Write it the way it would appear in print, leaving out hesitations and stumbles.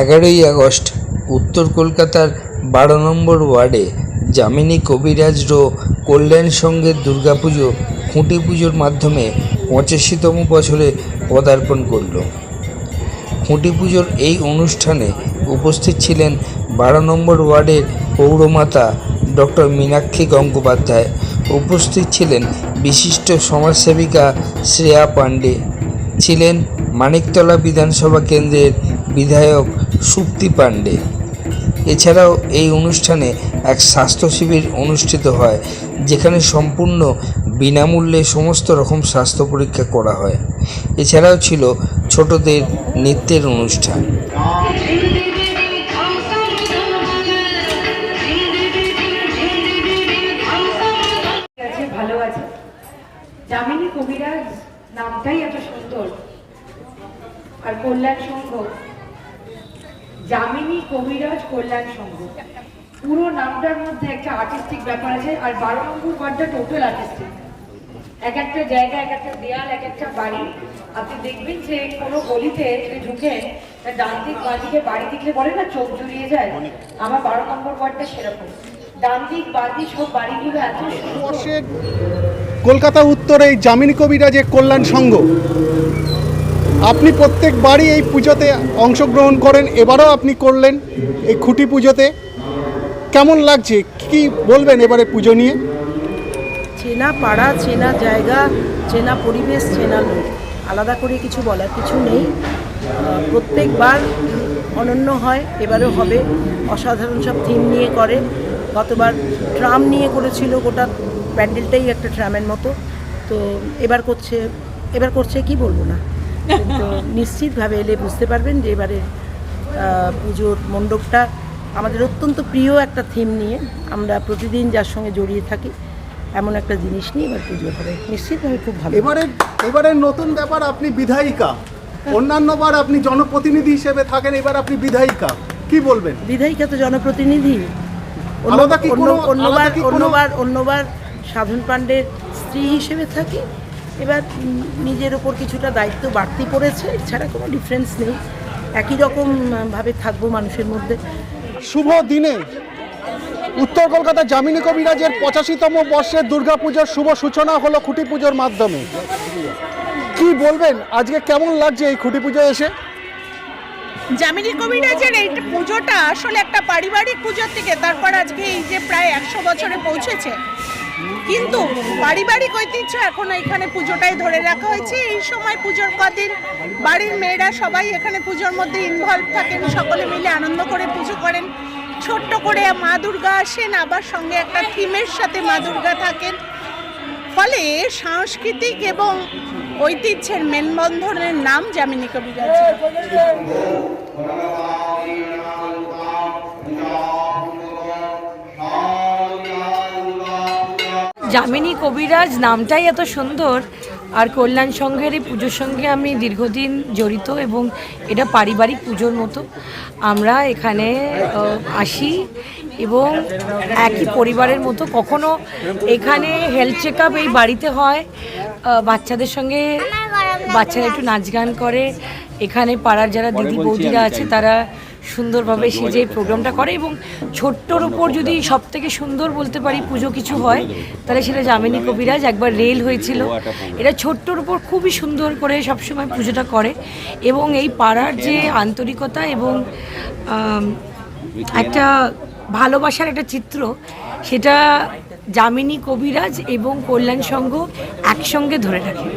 11ই August উত্তর কলকাতার 12 নম্বর ওয়ার্ডে যামিনী কবিরাজ রো কল্যাণ সংঘের দুর্গাপুজো খুঁটি পুজোর মাধ্যমে 85তম বছরে পদার্পণ করল। খুঁটি পুজোর এই অনুষ্ঠানে উপস্থিত ছিলেন 12 নম্বর ওয়ার্ডের পৌরমাতা ডক্টর মীনাক্ষী গঙ্গোপাধ্যায়, উপস্থিত ছিলেন বিশিষ্ট সমাজসেবিকা শ্রেয়া পাণ্ডে, ছিলেন মানিকতলা বিধানসভা কেন্দ্রের বিধায়ক সুপ্তি পাণ্ডে। এছাড়াও এই অনুষ্ঠানে এক স্বাস্থ্য শিবির অনুষ্ঠিত হয়, যেখানে সম্পূর্ণ বিনামূল্যে সমস্ত রকম স্বাস্থ্য পরীক্ষা করা হয়। এছাড়াও ছিল ছোটদের নৃত্যের অনুষ্ঠান। ভালো আছে। যামিনী কবিরাজ নামটাই এত সুন্দর, আর কল্যাণ সংঘ যামিনী কবিরাজ কল্যাণ সংঘ, পুরো নামটার মধ্যে একটা আর্টিস্টিক ব্যাপার আছে। আর 12 নম্বর ওয়ার্ডটা টোটাল আর্টিস্টিক, এক একটা জায়গা, এক একটা দেয়াল, এক একটা বাড়ি। আপনি দেখবেন যে কোনো গলিতে যদি ঢুকেন, ডান দিক বাঁ দিকে বাড়ি দেখলে বলে না চোখ জুড়িয়ে যায়, আমার 12 নম্বর ওয়ার্ডটা সেরকম। ডান দিক বাঁ দিক সব বাড়িগুলো এত সুন্দর। কলকাতা উত্তরে এই যামিনী কবিরাজের কল্যাণ সংঘ, আপনি প্রত্যেকবারই এই পুজোতে অংশগ্রহণ করেন, এবারও আপনি করলেন এই খুঁটি পুজোতে। কেমন লাগছে, কি বলবেন এবারে পুজো নিয়ে? চেনা পাড়া, চেনা জায়গা, চেনা পরিবেশ, চেনা লোক, আলাদা করে কিছু বলার কিছু নেই। প্রত্যেকবার অনন্য হয়, এবারেও হবে। অসাধারণ সব থিম নিয়ে করে। গতবার ট্রাম নিয়ে করেছিল, গোটা প্যান্ডেলটাই একটা ট্রামের মতো। তো এবার করছে কি বলবো না, কিন্তু নিশ্চিতভাবে এলে বুঝতে পারবেন যে এবারে পুজোর মণ্ডপটা আমাদের অত্যন্ত প্রিয় একটা থিম নিয়ে, আমরা প্রতিদিন যার সঙ্গে জড়িয়ে থাকি এমন একটা জিনিস নিয়ে এবার পুজো হবে। নিশ্চিতভাবে খুব ভালো। এবারে নতুন ব্যাপার, আপনি বিধায়িকা। অন্যান্যবার আপনি জনপ্রতিনিধি হিসেবে থাকেন, এবার আপনি বিধায়িকা, কি বলবেন? বিধায়িকা তো জনপ্রতিনিধি। অন্যবার সাধন পাণ্ডের স্ত্রী হিসেবে থাকি, এবার নিজের ওপর কিছুটা দায়িত্ব বাড়তি পড়েছে, এছাড়া কোনো ডিফারেন্স নেই, একই রকমভাবে থাকবো মানুষের মধ্যে। শুভ দিনে উত্তর কলকাতা যামিনী কবিরাজের 85তম বর্ষের দুর্গাপুজোর শুভ সূচনা হলো খুঁটি পুজোর মাধ্যমে। কি বলবেন, আজকে কেমন লাগছে এই খুঁটি পুজো এসে? যামিনী কবিরাজের এই পুজোটা আসলে একটা পারিবারিক পুজোর থেকে তারপর আজকে এই যে প্রায় 100 বছরে পৌঁছেছে, কিন্তু পারিবারিক ঐতিহ্য এখনো এখানে পুজোটাই ধরে রাখা হয়েছে। এই সময় পুজোর কদিন বাড়ির মেয়েরা সবাই এখানে পুজোর মধ্যে ইনভলভ থাকেন, সকলে মিলে আনন্দ করে পুজো করেন। ছোট্ট করে মা দুর্গা আসেন, আবার সঙ্গে একটা থিমের সাথে মা দুর্গা থাকেন, ফলে সাংস্কৃতিক এবং ঐতিহ্যের মেলবন্ধনের নাম যামিনী কবিরাজ। যামিনী কবিরাজ নামটাই এত সুন্দর, আর কল্যাণ সংঘের এই পুজোর সঙ্গে আমি দীর্ঘদিন জড়িত, এবং এটা পারিবারিক পুজোর মতো। আমরা এখানে আসি এবং একই পরিবারের মতো। কখনো এখানে হেলথ চেক আপ এই বাড়িতে হয়, বাচ্চাদের সঙ্গে বাচ্চারা একটু নাচ গান করে। এখানে পাড়ার যারা দিদি বৌদিরা আছে তারা সুন্দরভাবে সেজে প্রোগ্রামটা করে, এবং ছোট্টর ওপর যদি সব থেকে সুন্দর বলতে পারি পুজো কিছু হয় তাহলে সেটা যামিনী কবিরাজ। একবার রেল হয়েছিল, এটা ছোট্টর ওপর খুবই সুন্দর করে সবসময় পুজোটা করে, এবং এই পাড়ার যে আন্তরিকতা এবং একটা ভালোবাসার একটা চিত্র, সেটা যামিনী কবিরাজ এবং কল্যাণ সংঘ একসঙ্গে ধরে রাখে।